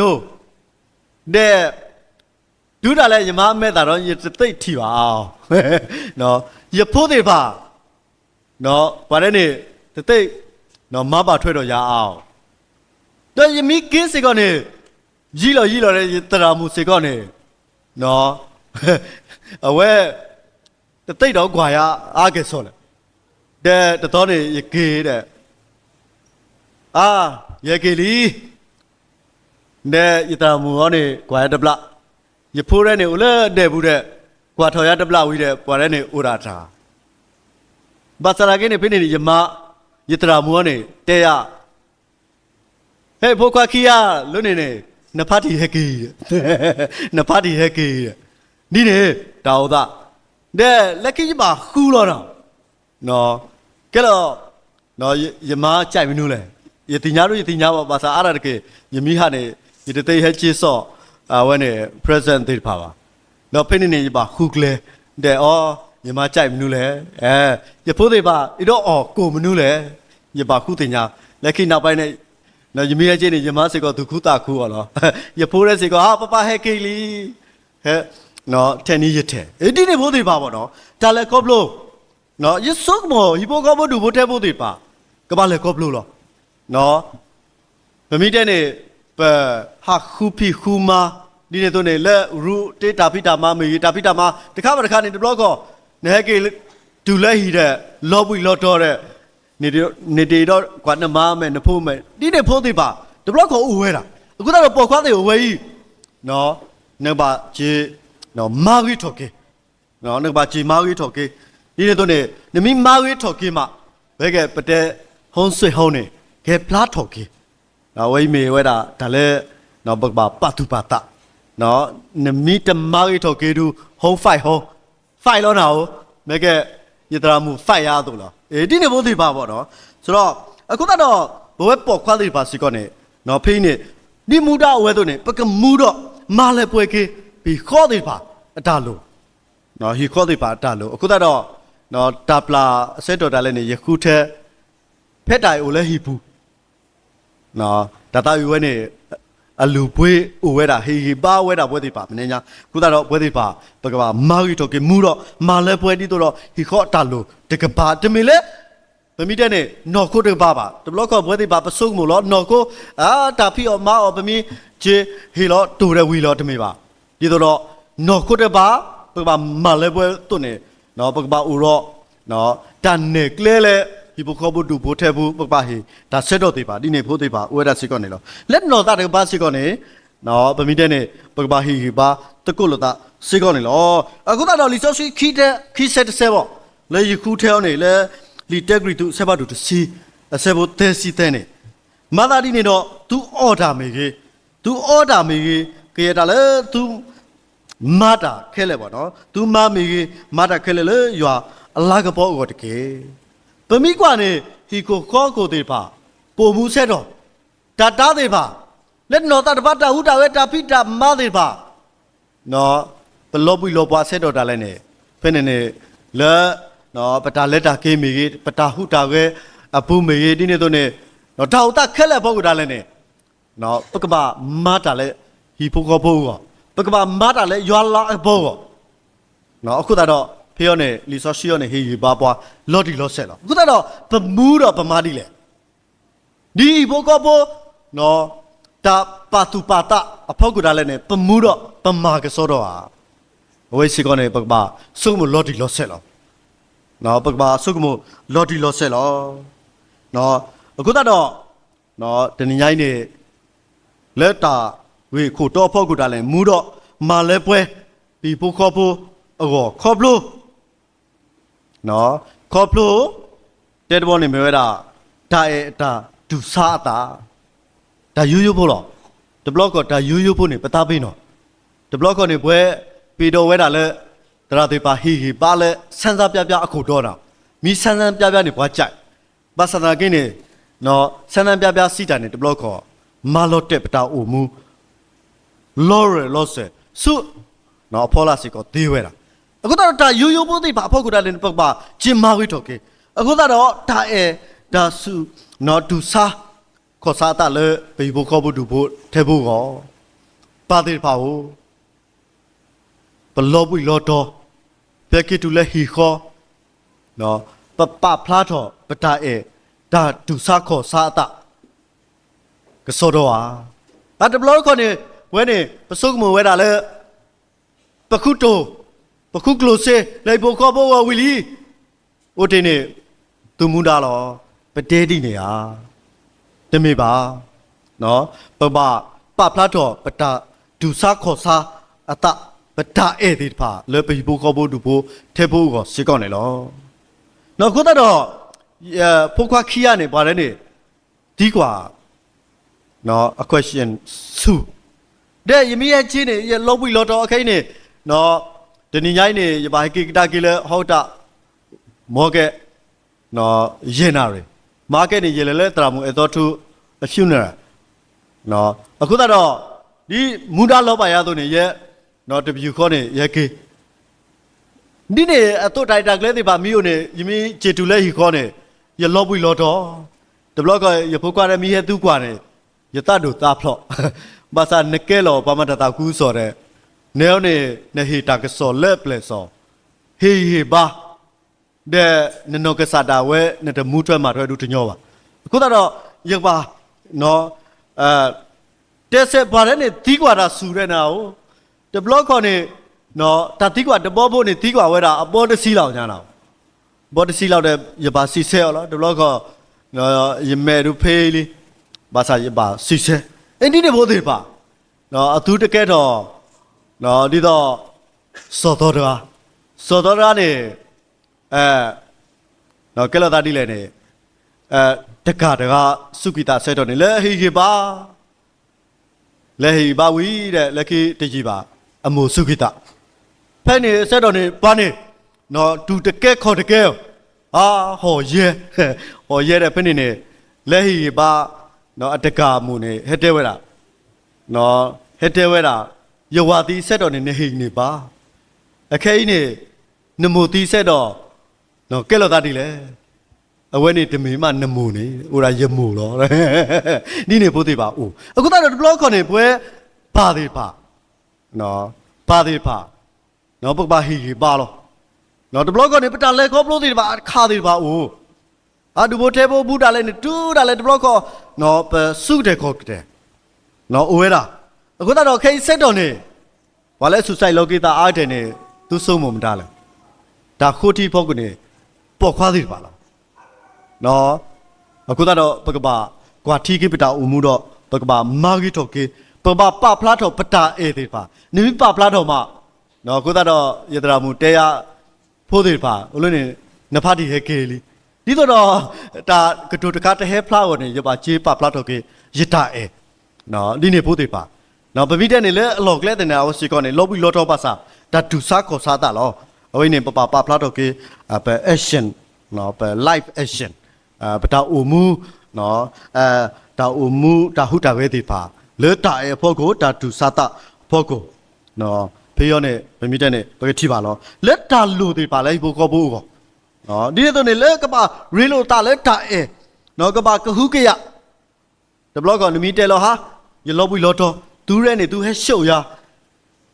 S2: တဲ့ဒူးတာလဲယမမဲ့တာတော့ရသိတ်ထီပါအောင်နော်ရဖို့သေးပါနော်ဗါတဲ့နေသိတ်နော်မပါထွက်တော့ရအောင်တော့ယမီကင်းစေကနေရီလောတဲ့တရာမှုစေကနေနော်အဝဲသိတ်တော့ကွာရအားကဲဆောလဲတဲ့တော်နေရကေတဲ့အာရကေလီ 내 이따무원이 과야더블라 예포레네 올레 내부레 과토야더블라 위레 과레네 오라타 바사라게네 베네 예마 이따무원이 때야 헤 보과키야 루네네 나파티 해키 나파티 해키 니네 다오다 내 렉키마 후로라 너 그러 너 예마 짜이누래 예티냐로 바사 알아르게 예미하네 이때 해치서 원에 프레젠트 파와 너 페니니 바 후글레 데어 예마 짜이누래 에 예포데 바 이러 고무누래 예바 후티냐 렉키 나바이네 너 예미해지니 예마세고 두쿠타쿠 얼어 예포레세고 빠빠 해키리 해 너 테니 예테 에디네 보데 바보 너 달레 컵로 너 예속모 이보가보 두보테 보데 바 그발레 컵로 너နော်ဗမိတဲ့နေပဟာခူဖီခူမာဒီနေတော့နေလက်ရူတေတာဖိတာမမေတာဖိတာမတခါမတခါနေတဘလော့ကောနဲကေဒူလက်ဟီတဲ့လောပွီလော့တော့တဲ့နေတေတော့ကွာနမမဲနဖို့မဲဒီနေဖို့သေးပါတဘလော့ကောဦးဝဲတာအခုတော့ပေါ်ခွားသေးဝဲကြီးနော်နေပါဂျေနော်မာဂီထော်ကေနော်နေပါဂျေမာဂီထော်ကေဒီနေတော့နေနမီမာဂီထော်ကေမှာဘဲကပတဲ့ဟုံးဆွေဟုံးနေကဲပလာထော်ကေနော်ဝိမေဝဲတာဒါလဲနော်ဘကပါတူပါတာနော်နမီတမာဂီထော်ကေတူဟုံးဖိုက်လောနာကိုမဲကယတရာမူဖိုက်ရတော့လားဒီနေဖို့သေးပါပေါ့နော်ဆိုတော့အခုတော့ဘဝပေါ်ခွားသေးပါစီကောနေနော်ဖိနေဒီမူတာဝဲတော့နေပကမူတော့မာလဲပွဲကေပြီးခေါ်သေးပါအတာလို့နော်ဟီခေါ်သေးပါအတာလို့အခုတော့နော်တာပလာအစက်တော်တာလဲနေယခုထဲဖက်တိုင်အိုလဲဟီပူနော်ဒါတာယူဝဲနေအလူပွေးအိုဝဲတာဟီပါဝဲတာပွဲသေးပါမနေညာခုတော့ပွဲသေးပါပကပါမာဂီတော့ကေမူတော့မာလဲပွဲတီးတော့ဟီခေါ်တာလို့တကပါတမီလဲဗမီတဲ့နေနော်ကိုတပါတဘလော့ကောပွဲသေးပါပစုံမလို့နော်ကိုတာဖီအော်မာအော်ဗမီဂျေဟီလောတူရဝီလောတမီပါဒီတော့နော်ကိုတပါပကပါမာလဲပွဲတွနေနော်ပကပါဦးရောနော်တန်နေကလဲလဲဒီဘခေါ်ဘူးဒူဘိုထဲဘူးပပဟီဒါဆက်တော့သေးပါဒီနေဖို့သေးပါဝဲတာစစ်ကောနေလောလက်နော်တာတကပါစစ်ကောနေနော်ဗမီတဲ့နေပပဟီပါတကုလတာစစ်ကောနေလောအခုတော့လီဆော့စီခီဆက်ဆဲပေါ့လေယခုထဲနေလေလီတက်ဂရီတူဆက်ပါတူစီအဆက်ဖို့တဲစီတဲ့နေမာသာဒီနေတော့ तू အော်ဒါမေကေ तू အော်ဒါမေကေကေရတာလေ तू မာတာခဲလေပေါ့နော် तू မာမေကေမာတာခဲလေလေရွာအလားကပေါ်ကိုတကေဗမိကွာနေဟီကိုခေါ်ကိုသေးပါပုံမှုဆက်တော့တာတာသေးပါလက်နော်တာတပတ်တာဟုတာဝဲတာဖိတာမသေးပါနော်ဘလောပွီလောပွားဆက်တော့တာလဲနေဖဲနေနေလဲနော်ပတာလက်တာကေးမီပတာဟုတာဝဲအပူမီဒီနေတော့နေနော်တောက်တာခက်လက်ဘောကတာလဲနေနော်ပကပါမာတာလဲဟီဖိုကောဘောကပကပါမာတာလဲရွာလာဘောကနော်အခုတော့ဖေယောနေလီဆော့ရှီယောနေဟီဘာပွားလော်ဒီလော့ဆက်လောအခုတော့ဗမူးတော့ဗမာဒီလေဒီဘောကဘောနော်တာပါတူပါတာအဖောက်ကဒါလည်းနေဗမူးတော့ဗမာကစောတော့ဟာဝိစီကောနေပကပါစုမလော်ဒီလော့ဆက်လောနော်ပကပါစုကမလော်ဒီလော့ဆက်လောနော်အခုတော့နော်တနင်္ဂနွေနေ့လက်တာဝေခိုတော့ဖောက်ကဒါလည်းမူးတော့မာလဲပွဲဒီဘောကဘောအော်ခေါပလို့နော်ခေါပလို့တဲ့ဘောနေမြဲတာဒါရဲ့ဒါဒူစားတာဒါယူယူဖို့လို့တဘလော့ကဒါယူယူဖို့နေပတာပေးနော်တဘလော့ကနေပွဲပီတော်ဝဲတာလဲတရာသေးပါဟီပါလဲဆန်းစားပြပြအခုတော့တာမီဆန်းဆန်းပြပြနေဘွားကြိုက်ဘာစနာကင်းနေနော်ဆန်းဆန်းပြပြစီတာနေတဘလော့ကမာလော့တက်ပတာအိုမူလော်ရလော့ဆဲဆုနော်ဖောလာစီကတေးဝဲတာအခုတော့ဒါယူယူဖို့သိပါအဖို့ကဒါလည်းပပဂျင်မာဝီတော့ကေအခုတော့ဒါဒါစုနော်ဒူစာခေါ်စားတာလေဘေဘခေါ်ဖို့ဒူဖို့ထဲဖို့ကောပါသေးပါဦးဘလောပွီလော်တော့ဘက်ကီတူလေဟီခေါ်နော်ပပဖလားတော့ပတာဒါဒူစာခေါ်စားတာကစောတော့ဟာဒါဘလောခေါ်နေဝဲနေပစုကမဝဲတာလေပခုတိုပခုကလိုစေလိုက်ဖို့ခေါ်ဖို့ဝီလီအိုတင်းနေသူမူတာလောပတဲတိနေဟာတမေပါနော်ပပပ ပပလာတော့ပတာဒူစာခေါ်စာအတပတာအဲ့ဒီဖာလေပီဘူကောဘူဒူဘူထေဘူကိုစီကောနေလောနော်ခုတော့ဖိုခွာခီယာနေပါတယ်နေဒီကွာနော် a question စုတဲ့ယမီရဲ့ချင်းနေရလောပြီးလောတော့အခိုင်းနေနော်တနင်္ဂနွေနေရပါကိတာကိလေဟောတာမောကဲနော်ရင်နာရမာကက်နေရလေတရာမူအတော်သူအရှုနေနော်အခုတော့ဒီမူဒါလောပါရတော့နေရဲ့နော်တပြူခေါ်နေရကေဒီနေအတော့တိုင်တာကလေးတွေပါမီယိုနေယမီဂျေတူလဲဟီခေါ်နေရလောပြီးလောတော့တဘလော့ကရဖိုးကွာရမီရဲ့သူ့ကွာနေရတတို့တာဖလော့ဘာသာနကဲလောပမတတာကူးစော်တဲ့နေအောင်နေဟီတာကစော်လက်ပလက်စော်ဟေဟေဘာတဲ့နနောကစားတာဝဲနဲ့တမူးထွဲမှာထွဲတို့တညောပါအခုတော့ရပါနော်တက်ဆက်ပါတဲ့နေတီးကွာတာဆူတဲ့နာကိုတဘလော့ခေါ်နေနော်တတီးကွာတပေါ်ဖို့နေတီးကွာဝဲတာအပေါ်တစီလောက်ညာတော့ဘောတစီလောက်တဲ့ရပါစီဆဲရောတဘလော့ခေါ်နော်ရမဲတို့ဖေးလီဘာသာရပါစီဆဲအင်းဒီနေဖို့သေးပါနော်အသူတကဲတော့နော်ဒီတော့စောတော်တော်နေနော်ကဲလာတာဒီလေနေတကစုကိတာဆဲတော်နေလေဟီပါလေဟီပါဝီတဲ့လက်ခိတကြီးပါအမိုစုကိတာဖဲနေဆဲတော်နေဘာနေနော်ဒူတကဲခေါ်တကဲဟာဟောရဲတဲ့ဖဲနေလေဟီပါနော်အတကမှုနေဟဲ့တဲဝဲတာနော်ဟဲ့တဲဝဲတာယဝတိဆဲတော်နေဟိနေပါအခဲကြီးနေနမိုတိဆဲတော်နော်ကဲလောတာဒီလေအဝဲနေတမေမနမိုနေဟိုရာယမိုလောဒီနေဖို့သေးပါဦးအခုတော့ဘလော့ခေါ်နေပွဲပါသေးပါနော်ပါသေးပါနော်ပုတ်ပါဟီပါလောနော်ဘလော့ခေါ်နေပတာလဲခေါ်ဘလို့သေးပါခါသေးပါဦးအဒူဘိုတေဘိုဘူးတာလဲနေတူတာလဲဘလော့ခေါ်နော်စုတဲ့ခေါ်တဲ့နော်အဝဲတာအခုတော့ခိစက်တော်နေဘာလဲဆူဆိုင်လောကိတာအားတယ်နေသူစုံမမတားလဲဒါခိုတီဖို့ကနေပေါ်ခွားသေးပါလားနော်အခုတော့ပကပါကွာထီကိပတာဦးမှုတော့ပကပါမာဂီတော့ကေပပပဖလားတော့ပတာအေးသေးပါနိမိပဖလားတော့မှနော်အခုတော့ယတရာမူတဲရဖို့သေးပါဘလို့နေနဖာတီဟဲကေလီဒီတော့ဒါကတူတကားတဟဲဖလားကိုနေရပါချေးပဖလားတော့ကေရတာအေးနော်ဒီနေဖို့သေးပါနော်ပပိတဲ့နေလေအလောက်ကလေးတဲ့နေအောင်စီကောနေလောပြီးလောတော့ပါစားဒါဒူစာခေါ်စားတာလောအဝိနေပပဖလားတော့ကေပ action နော်ပ live action ပတာအူမူနော်တာအူမူတာဟုတာဝဲတိပါလေတာအဖို့ကိုတာဒူစာတာဖို့ကိုနော်ဖေးရောနေပပိတဲ့နေပကတိပါလောလက်တာလူတိပါလေဘောကောဘူးကောနော်ဒီတော့နေလေကပါရီလိုတာလေတာအဲနော်ကပါကဟုကရတဘလော့ကနမီတဲလောဟာရလောဘူးလောတော့သူရဲနေသူဟဲရှုပ်ရ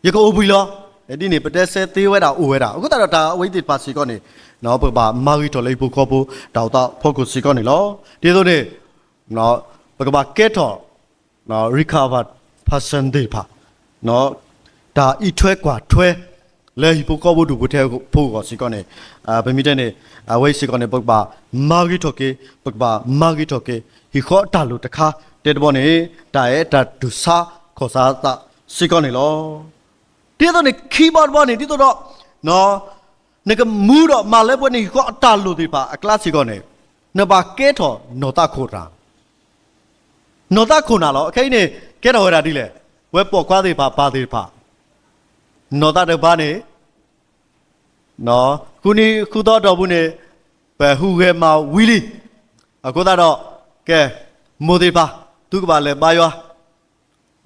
S2: ရကောဘူးလောဒီနေပတက်ဆဲသေးဝဲတာအိုဝဲတာအခုတော့ဒါအဝိတိပါစီကောနေနော်ပပမာဂီတော်လေးပုခေါ်ဖို့တောက်တော့ဖို့ကိုစီကောနေလောဒီလိုနေနော်ပကပါကဲတော်နော် recovered person တွေပါနော်ဒါဤထွဲกว่าထွဲလေပုခေါ်ဖို့ဒူဘထဲဖို့ကိုစီကောနေဗမီတဲ့နေအဝိစီကောနေပကပါမာဂီတော်ကေပကပါမာဂီတော်ကေဟီခေါ်တာလူတခါတဲ့ဘောနေတာရဲ့ဒါဒူစာခေါ်စားတာစီကောနေလောဒီတော့နေ keyboard ဘောနေဒီတော့နော်နေကမူတော့မလဲပွဲနေကောအတာလို့ဒီပါအကလစီကောနေနဘာကဲထော်နော်တာခိုတာနော်တာခိုနာလောအခိုင်းနေကဲတော်ရတာဒီလေဝဲပေါ်ခွားသေးပါသေးပါနော်တာတော့ဘာနေနော်ခုတော့တော်ဘူးနေဘယ်ဟူခဲမှာဝီလီအခုတော့ကဲမိုသေးပါသူကပါလဲပါရွာ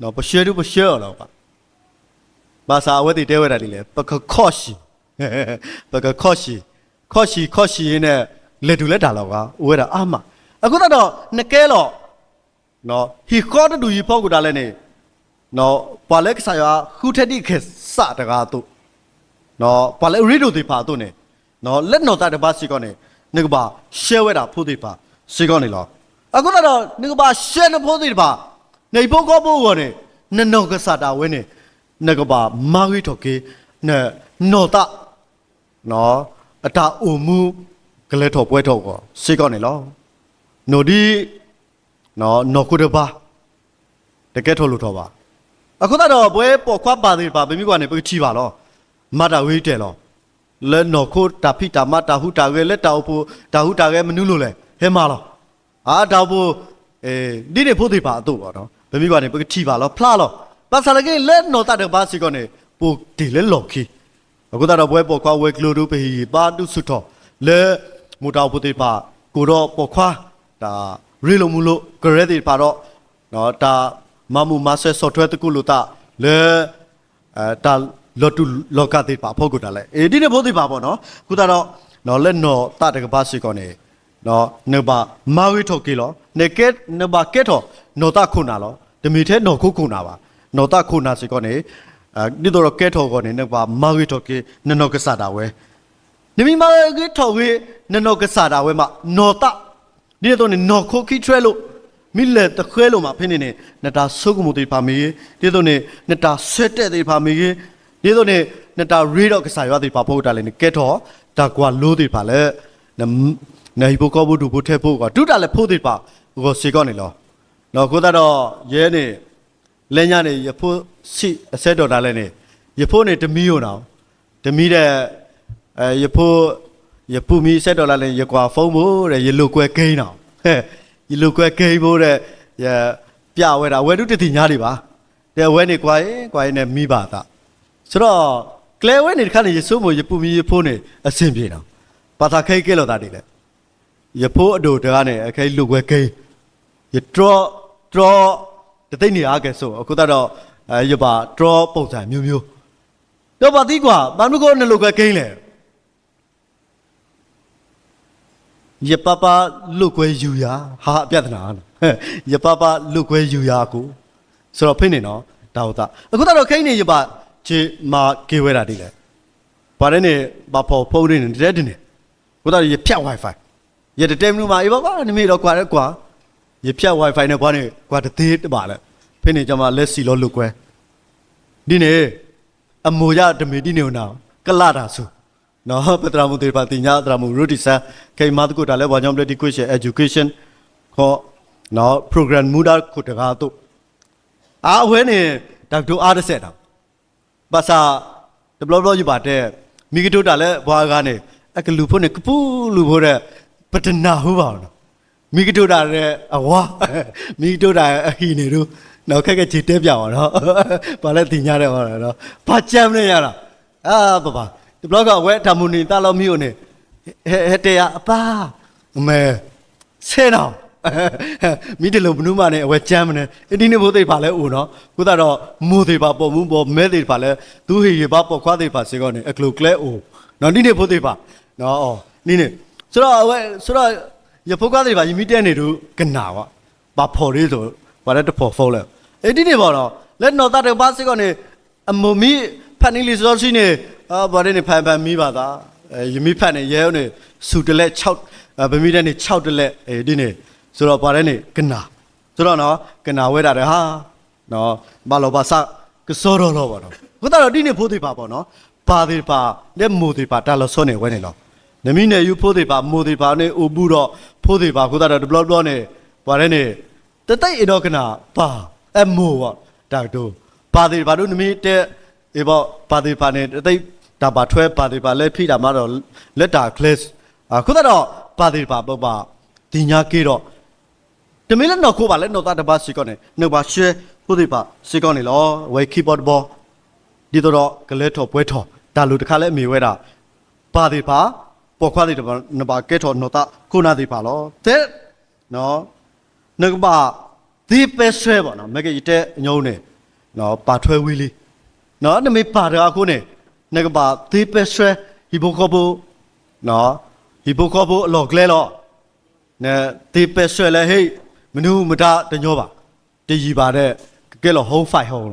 S2: နော်ပရှဲတော့ပါဘာသာဝဲတိတဲဝဲတာဒီလေပကခော့ရှိပကခော့ရှိနဲ့လေတူလက်တာလောကဝဲတာအာမအခုတော့နကဲလောနော်ဟီခေါ်တူရီဖောက်ကူတာလဲနေနော်ပါလက်ဆာယာခူထက်တိခေစတကားတို့နော်ပါလက်ရီဒိုဒီပါတို့နေနော်လက်နော်တာတပါစီကောနေနေကပါရှဲဝဲတာဖို့ဒီပါစီကောနေလောအခုတော့နေကပါရှဲနဖို့ဒီပါနေဖို့ကောဖို့ကောနေနနောကစားတာဝဲနေနကပါမာဂီတော့ကေနော်တာနော်အတာအုံမူကလေးတော့ပွဲတော့ကောစိတ်ကောနေလောနိုဒီနော်ခုတပါ တကယ်ထော်လို့တော့ပါအခုတော့ဘွဲပေါ်ခွားပါသေးပါဘယ်မိကွာနေပချီပါလောမတာဝေးတယ်လောလဲနော်ခိုတာဖိတာမတာဟုတာရဲလက်တောက်ဖို့တာဟုတာရဲမနုလို့လဲဟဲမလောအာတောက်ဖို့ဒီနေဖို့သေးပါတော့ပေါ့နော်ဘယ်မိကွာနေပချီပါလောဖလားလောပါစလာကေလဲနော်တာတဲ့ဘာစီကနေပိုဒီလဲလော်ခီအခုတော့ဘွဲပေါ်ခွားဝဲကလိုတို့ပေပါတုစုတော်လဲမူတောက်ဖို့သေးပါကိုတော့ပေါ်ခွားဒါရီလိုမူလို့ဂရဲသေးပါတော့နော်ဒါမမူမဆဲ software တကူလို့တာလဲတာလော်တူလော်ကတဲ့ပါဖို့ကိုတာလဲဒီနေဖို့သေးပါပေါ့နော်ခုတော့နော်လဲနော်တာတကပါစီကောနေနော်နဘာမာဝီထိုကေလောနေကက်နဘာကက်တော့နော်တာခုနာလောတမီထဲနော်ခုနာပါနော်တာခုနာစီကောနေဒီတော့ကက်ထောကောနေနဘာမာဝီထိုကေနနော်ကစားတာဝဲနမီမာဝီထိုကေနနော်ကစားတာဝဲမှာနော်တာဒီတော့နော်ခုခိထွဲလို့မိလက်တခွဲလို့မှာဖိနေနေနတာဆုကမှုတေဖာမီဒီတော့နေနတာဆက်တဲ့တေဖာမီဒီတော့နေနတာရီတော့ကစားရတေဖာဖို့တာလေကဲတော့ဒါကွာလို့တေဖာလေနေဘကောဘူးဒူဖို့ထဲဖို့ကဒူတာလေဖို့တေဖာကိုစီကောနေလောနော်ကိုတော့ရဲနေလဲညနေရဖို့စီအဆက်တော်တာလဲနေရဖို့နေတမီရောနော်တမီတဲ့ရဖို့ရပူမီဆက်တော်လာလဲရကွာဖုံးဖို့တဲ့ရလုကွဲကိန်းတော့ဟဲ့ရလုကွဲကိန်းဖို့တဲ့ရပြဝဲတာဝဲတုတတိညာတွေပါတဲ့ဝဲနေကွာရင်နဲ့မိပါတာဆိုတော့ကလဲဝဲနေခါနေရဆိုးမို့ရပူမီရဖိုးနေအဆင်ပြေတော့ဘာသာခိတ်ကဲလို့တာတယ်လေရဖိုးအတူတကားနေအခိတ်လုကွဲကိန်းရdraw တသိနေအားကဲဆိုအခုတော့ရပါ draw ပုံစံမျိုးတော့ပါတိကွာဘာလို့ကိုနဲ့လုကွဲကိန်းလဲရပပလုတ်ခွဲယူရဟာအပြဿနာရပပလုတ်ခွဲယူရကိုဆိုတော့ဖိနေနော်ဒါဟုတ်တာအခုတော့ခိနေရပချေမာကေဝဲတာတိလေဘာလဲနေဘာဖို့ဖုန်းနေတဲ့တင်နေခုတော့ရဖြတ် wifi ရတဲ့တဲမလို့မှာအေးပါနမေတော့ကွာကွာရဖြတ် wifi နဲ့ဘာနေကွာတသေးတပါလဲဖိနေကြမှာလက်စီလို့လုတ်ခွဲဒီနေအမိုရဓမေတိနေနာကလာတာဆိုနော်ပတရာမူတေပါတင်ညာတရာမူရူတီဆာခေမာတကိုတာလဲဘာကြောင့်လဲဒီ question education ခေါ်နော် program မူတာကိုတကားတော့အားဝဲနေဒေါက်တာအားတစ်ဆက်တော့ဘာသာဒဘလဘလယူပါတဲ့မိကတိုတာလဲဘွားကားနေအကလူဖို့နေကပူလူဖို့တဲ့ပတနာဟုတ်ပါတော့မိကတိုတာတဲ့အဝါမိကတိုတာအဟီနေတို့နော်ခက်ခက်ချေတဲပြပါတော့ဘာလဲတင်ညာတဲ့ဟောတော့ဘာကြမ်းနေရတာဘာဒီဘလော့ကဝဲတမူနေတာလို့မြို့နေဟဲ့တရားအပါအမေဆဲတော့မိတလုံးဘနုမနဲ့အဝဲကြမ်းမနေဒီနေ့ဘိုးသိပါလဲဦးနော်ခုတော့မိုးသိပါပေါ်မှုပေါ်မဲသိပါလဲသူဟေရပါပေါ်ခွားသိပါစေကောနေအကလုကလဲဦးနော်ဒီနေ့ဘိုးသိပါနော်ဒီနေ့ဆိုတော့ဝဲဆိုတော့ရဖုတ်ကားသိပါယမိတဲ့နေတို့ကနာပါဘာဖော်လေးဆိုဘာလဲတဖော်ဖုန်းလဲဒီနေ့ပေါ့နော်လက်နော်တာတဲ့ဘာစေကောနေအမမီဖန်နေလီစောရှိနေဘာလဲနေဖန်မိပါသားယမိဖန်နေရဲနေစူတလက်6ဗမီတဲ့နေ6တလက်ဒီနေဆိုတော့ဘာလဲနေကနာဆိုတော့နော်ကနာဝဲတာတဲ့ဟာနော်ဘာလို့ဘာစကစောတော့လို့ပေါ့နော်ခုတော့ဒီနေဖိုးသေးပါပေါ့နော်ဘာသေးပါလက်မိုးသေးပါတာလို့စောနေဝဲနေလို့နမီနေယူဖိုးသေးပါမိုးသေးပါနေအိုဘူးတော့ဖိုးသေးပါခုတော့ဒဘလော့ဘလော့နေဘာလဲနေတတိတ်အတော့ကနာပါအမိုးပေါ့ဒါတို့ဘာသေးပါတို့နမီတဲ့အေးပေါ့ဘာသေးပါနေတတိတ်ဒါပါထွဲဘာသေးပါလက်ဖိတာမှတော့လက်တာ class ခုတော့ဘာသေးပါပေါ့ပါဒီညာကေတော့တမင်းလည်းတော့ခိုးပါလဲတော့တပါစီကောနေနှုတ်ပါရှဲဖိုးသေးပါစီကောနေလောဝဲ keyboard ဘောဒီတော့ကလေးထော်ပွဲထော်ဒါလူတခါလဲအမေဝဲတာဘာသေးပါပေါ်ခွားသေးတယ်နဘာကဲထော်နော်တာခုနာသေးပါလောတဲ့နော်နှုတ်ပါဒီပဲဆွဲပါနော်မကကြီးတဲ့ညုံနေနော်ပါထွဲဝီလီနော်နမေပါတာခုနေနကပါဒီပဲဆွဲဟီဘိုကောဘူနော်ဟီဘိုကောဘူအလောကလဲလောနဲဒီပဲဆွဲလဲဟေးမနူးမတာတညောပါတည်ကြီးပါတဲ့ကဲလောဟုံးဖိုင်ဟုံး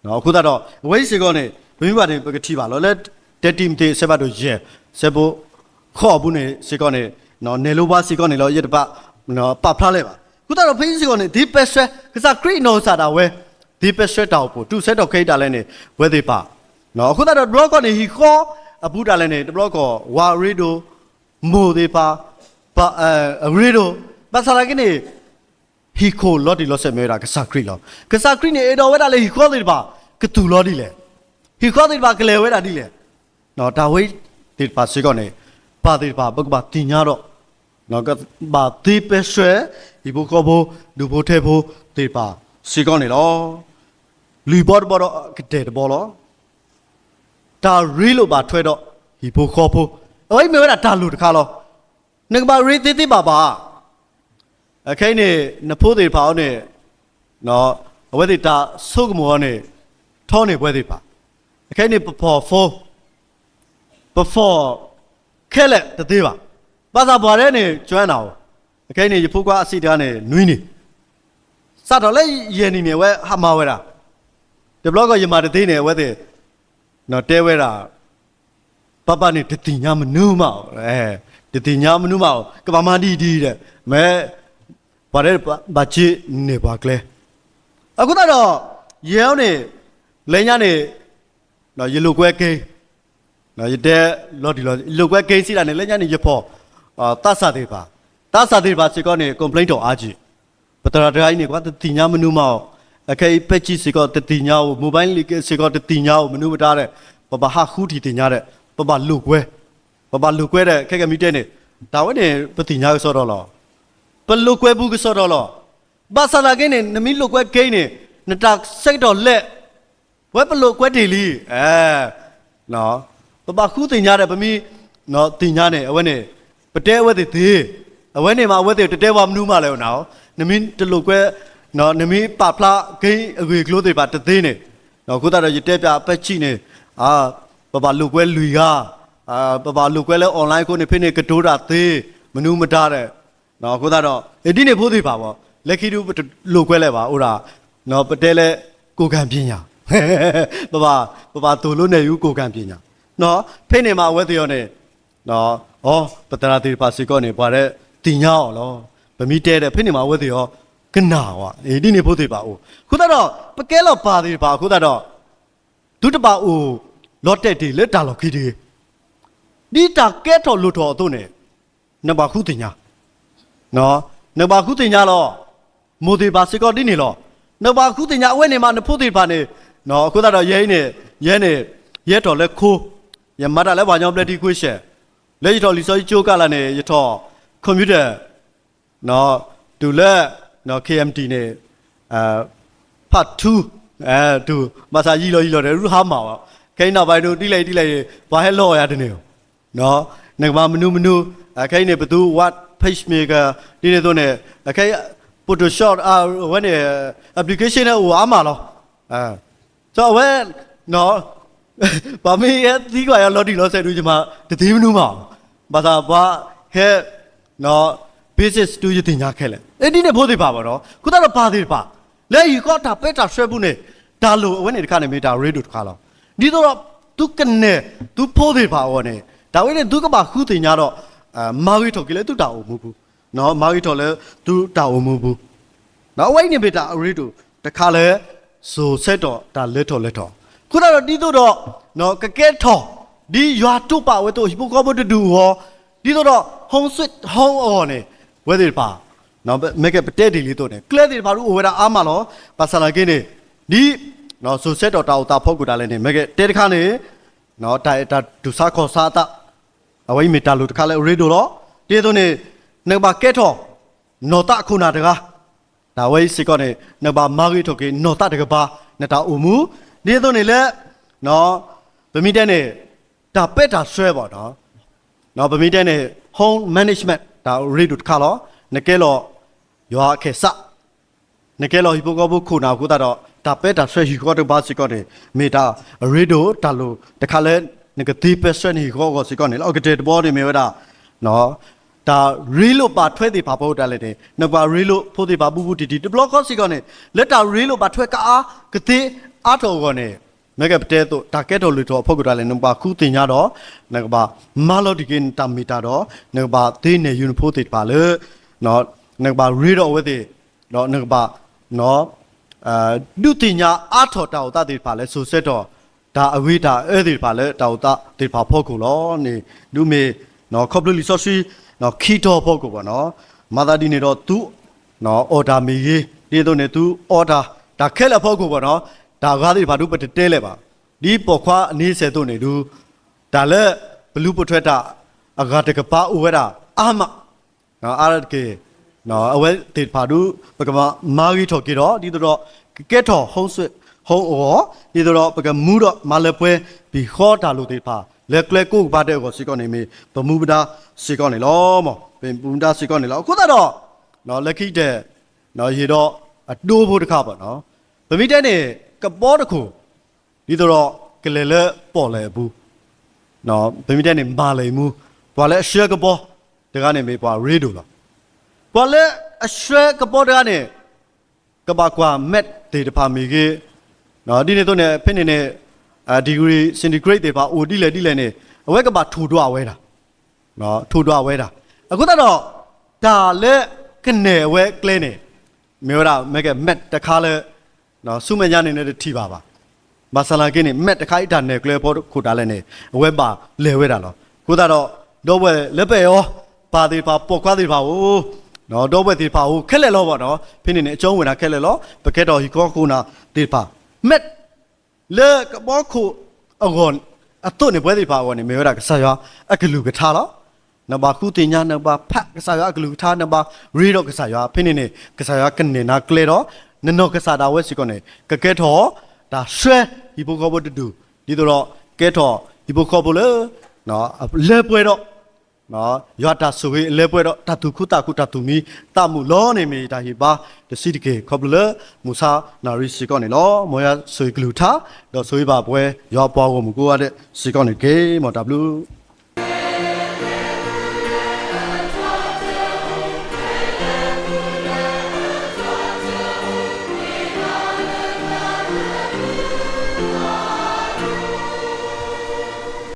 S2: နော်ခုတော့ဝိစေကောနေဘမိပါတယ်ပကတိပါလောလဲတက်တီမ်တေဆေဘတ်တို့ရဲဆေဘိုခေါ်ဘူးနေစေကောနေနော်နေလိုပါစေကောနေလောရတပနော်ပဖလားလဲပါခုတော့ဖိစေကောနေဒီပဲဆွဲကစားခရီနော်စာတာဝဲဒီပဲဆွဲတောက်ပို့တူဆက်တော့ခိတ်တာလဲနေဝဲသေးပါနော်ခုတော့ဘလော့ကနေဟီခေါ်အပူတာလဲနေဘလော့ကောဝါရီဒိုမိုသေးပါပါရီဒိုဘာသာလာကနေ he ko lot di lo se me ra ka sakri lo ka sakri ne e do we da le he ko di ba ka tu lo di le he ko di ba ka le we da di le no da we di ba se ko ne ba di ba ba ba ti nya do no ka ba ti pe swe hi bo ko bo du bo the bo di ba se ko ne lo li bo bo do ka de bo lo da ri lo ba thwe do hi bo ko bo oi me we da lu ta kha lo ne ba ri ti ti ba ba okay ne na pho de phao ne no we de ta so ko mo ne tho ne bwe de ba okay ne before khele de de ba ba sa bwa de ne chwan na o okay ne pho kwa asi da ne nui ni sa do le ye ni ne we ha ma we da de blog ko ye ma de de ne we de no te we da papa ne de ti nya ma nu ma de ti nya ma nu ma ka ba ma di di de meဘာလဲဘာချစ်နေပါကလေးအခုတော့ရေအောင်နေလဲညနေနော်ရေလိုကွဲကိန်းနော်ရတဲ့လော်ဒီလော်လိုကွဲကိန်းစီတာနေလဲညနေရဖို့တတ်စားသေးပါစီကောနေ complaint တော့အားကြီးပတရာတိုင်းနေကွာတင်ညာမနူးမောက်အခေပက်ချီစီကောတင်ညာကို mobile လိကစီကောတင်ညာကိုမနူးမတားတဲ့ပပဟာခူတီတင်ညာတဲ့ပပလိုကွဲတဲ့ခက်ကမီတဲ့နေဒါဝဲနေပတင်ညာကိုစောတော့လောပလုကွဲဘူးကစောတော့လောဘာသာလာကင်းနေနမီလုကွဲကိန်းနေနတာစိတ်တော့လက်ဝဲပလုကွဲတီလီနော်ပပခူးတင်ညာတဲ့ပမီနော်တင်ညာနေအဝဲနေပတဲဝဲတဲ့သေးအဝဲနေမှာအဝဲတဲ့တတဲဝမနူးမလဲနော်နမီတလုကွဲနော်နမီပပလာကိန်းအဝေကလို့တွေပါတသေးနေနော်ခုတတော့ရတဲပြပက်ချိနေပပလုကွဲလူကပပလုကွဲလဲ online ကိုနေဖိနေကတိုးတာသေးမနူးမတားတဲ့နော်ခုတော့ဒီနေ့ဖို့သေးပါပေါ့လက်ခီတူလိုကွဲလဲပါဥရာနော်ပတဲလဲကိုကံပညာပပတူလို့နေယူကိုကံပညာနော်ဖိနေမှာဝဲသေးရောနေနော်ပတရာတိပါစီကောနေပါတဲ့တင်ညာအောင်လောဗမီတဲတဲ့ဖိနေမှာဝဲသေးရောကနာဝဒီနေ့ဖို့သေးပါဦးခုတော့ပကဲလောပါသေးပါခုတော့ဒုတပါဦးလော့တက်တီလက်တာလောခီတီဒီတာကဲတော်လို့တော်တို့နေနံပါတ်ခုတင်ညာနော်နံပါတ်ခုတင်ညာလောမိုဒီပါစီကောဒီနေလောနံပါတ်ခုတင်ညာအဝဲနေမှာနဖို့သေးပါနေနော်ခုတော့ရဲတော်လဲခိုးရမတာလဲဘာကြောင့်ပလက်တီခွေးရှယ်လဲရတော်လီစောချိုးကလာနေရတော်ကွန်ပျူတာနော်တူလဲနော် KMT နေpart 2တူမဆာကြီးလောတယ်ရူဟာမှာပါခိုင်းနောက်ပိုင်းတို့တိလိုက်ဘာဟဲလောရတယ်နေနော်နေမှာမနူခိုင်းနေဘသူ what page maker ဒီနေတော့နေခိုင်း Photoshop ဝဲနေ application နဲ့ဟိုအားမှာလောဆိုဝဲနော်ဘာမင်းရဲ့ဒီကွာရလော်ဒီလောဆယ်တူချင်မှာတသေးမနူးမှာဘာသာဘာဟဲနော် basis တူရတင်ညာခဲ့လေဒီနေ့ဖို့သေးပါပါတော့ခုတော့ပါသေးပါလဲယူကောတာပဲတာဆွဲဘူးနေဒါလိုအဝဲနေတခါနေမေတာရေဒိုတခါလောဒီတော့သူကနေသူဖို့သေးပါဝနေဒါဝဲနေသူကပါခုတင်ညာတော့မာဂီထော်ကလေးသူတာအောင်မဘူးနော်မာဂီထော်လဲသူတာအောင်မဘူးနော်ဝဲနေမေတာရေဒိုတခါလဲဆိုဆက်တော့ဒါလက်ထော်ခုတော့ဒီတော့နော်ကကဲထော်ဒီရွာတုပါဝဲတော့ဟိပိုကောဘတ်တူဟောဒီတော့ဟုံးဆွတ်ဟောင်းအော်နေဝဲတယ်ပါနော်မကပတဲဒီလီတော့နေကလဲတယ်ပါလို့ဝဲတာအားမလောပါဆလာကင်းနေဒီနော်ဆိုဆက်တော့တာတာဖောက်ကူတာလဲနေမကတဲတခါနေနော်တာဒူစာခေါ်စာတာအဝိမီတာလို့တခါလဲရေဒိုလောတေတော့နေနဘာကဲထော်နော်တာခုနာတကားဒါဝဲစစ်ကောနေနဘာမာဂီထိုကေနော်တာတကပါနတာအူမူဒီတော့နေလဲနော်ဗမီတဲ့နေတာပက်တာဆွဲပါနော်ဗမီတဲ့နေ home management ဒါရေဒုတ်ခါလောနကဲလောရွာခေစနကဲလောဟိပိုကောဘခုနာခုတာတော့ဒါပက်တာဆွဲဟီကောတော့ဘာစစ်ကောနေမေတာရေဒိုတာလို့တခါလဲနကတိပက်ဆွဲနေဟီကောကောစစ်ကောနေလောကတဲ့ဘောနေမေဝတာနော်ဒါရီလိုပါထွဲသေးပါဖို့တာလဲတဲ့နဘာရီလိုဖို့သေးပါဘူးတီတဘလော့ကောစစ်ကောနေလက်တာရီလိုပါထွဲကအားကတိအားတော်ကောနေမကပတဲတော့တာကဲတော်လူတော်ဖောက်ကြတယ်နံပါတ်ခုတင်ကြတော့နံပါတ်မာလော်ဒီကင်တမီတာတော့နံပါတ်သေးနေယူနီဖိုးတိပါလေနော်နံပါတ်ရီတော့ဝဲတဲ့နော်နံပါတ်နော်ဒုတင်ညာအားတော်တောက်တာတိပါလေဆိုဆက်တော့ဒါအဝိတာအဲ့ဒီပါလေတောက်တာတိပါဖောက်ကူလောနေဒုမေနော်ကော်ပလီဆော့စီနော်ခီတော်ဖောက်ကူပါနော်မာသာဒီနေတော့သူ နော်အော်ဒါမီကြီးဒီတော့နေသူအော်ဒါဒါခဲလက်ဖို့ကိုပေါ့နော်ဒါကားတွေဘာလို့ပတဲလဲပါဒီပေါ်ခွာအနည်းဆယ်တော့နေသူဒါလည်းဘလူးပထွက်တာအဂါတကပါဥဝဲတာအာမနော်အားရကေနော်အဝဲတေဖာဒူပကမာဂီထော်ကီတော့ဒီတော့ကဲထော်ဟုံးဆွဟုံးအောဒီတော့ပကမူတော့မလပွဲဘီခေါ်တာလို့တေဖာလက်ကလက်ကိုပါတဲ့ကိုစီကောနေမီဘမူပဒါစီကောနေလောမောပင်ပူဒါစီကောနေလောခုတော့နော်လက်ခိတဲ့နော်ရေတော့အတိုးဖို့တစ်ခါပေါ့နော်ဗမိတဲ့နေကပေါ်တစ်ခုဒီတော့ကလေလေပေါ်လေဘူးနော်ဗမိတဲ့နေမာလေမူဘာလဲအရှက်ကပေါ်တကနေမေးပွားရေဒိုလားဘာလဲအရှက်ကပေါ်တကနေကဘာကွာမက်တေတဖာမီကေနော်ဒီနေတော့နေဖိနေနေဒီဂရီစင်တီဂရိတ်တွေပါအိုတိလေတိလေနေအဝဲကဘာထူတော့ဝဲတာနော်ထူတော့ဝဲတာအခုတော့ဒါလက်ကနေဝဲကလဲနေမျိုးတာမဲကမက်တခါလဲနော်စုမညာနေနဲ့ထိပါမဆလာကင်းနေမက်တခါအိတာနေကလဲဖို့ခုတာလဲနေအဝဲပါလဲဝဲတာလောခုတော့ဝဲလက်ပဲရောပါသေးပါပေါ်ခွားသေးပါဦးနော်တော့ဝဲသေးပါဦးခက်လဲလောပေါ့နော်ဖိနေနေအကျုံးဝင်တာခက်လဲလောပကက်တော်ဟီကောခုနာသေးပါမက်လေကဘောခုအဂွန်အတုန်နေပွဲသေးပါဝနေမျိုးတာကဆာရအကလူကထားလောနဘာခုတင်ညာနဘာဖက်ကဆာရအကလူထားနဘာရီတော့ကဆာရဖိနေနေကဆာရကနေနာကလေတော့နနောကဆာတာဝဲစီကနေကကဲထော်ဒါဆွဲဒီဘောကဘတူဒီတော့ကဲထော်ဒီဘောကဘလေနော်လဲပွဲတော့နော်ရွာတာဆိုဝေးလဲပွဲတော့တတူခုတတူမီတမှုလောနေမီဒါဟိပါတစီတကေခေါပလမူဆာနာရီစီကောနေလောမောရဆွေကလူထားတော့ဆွေးပါပွဲရွာပွားကိုမကူရတဲ့စီကောနေကေမော် W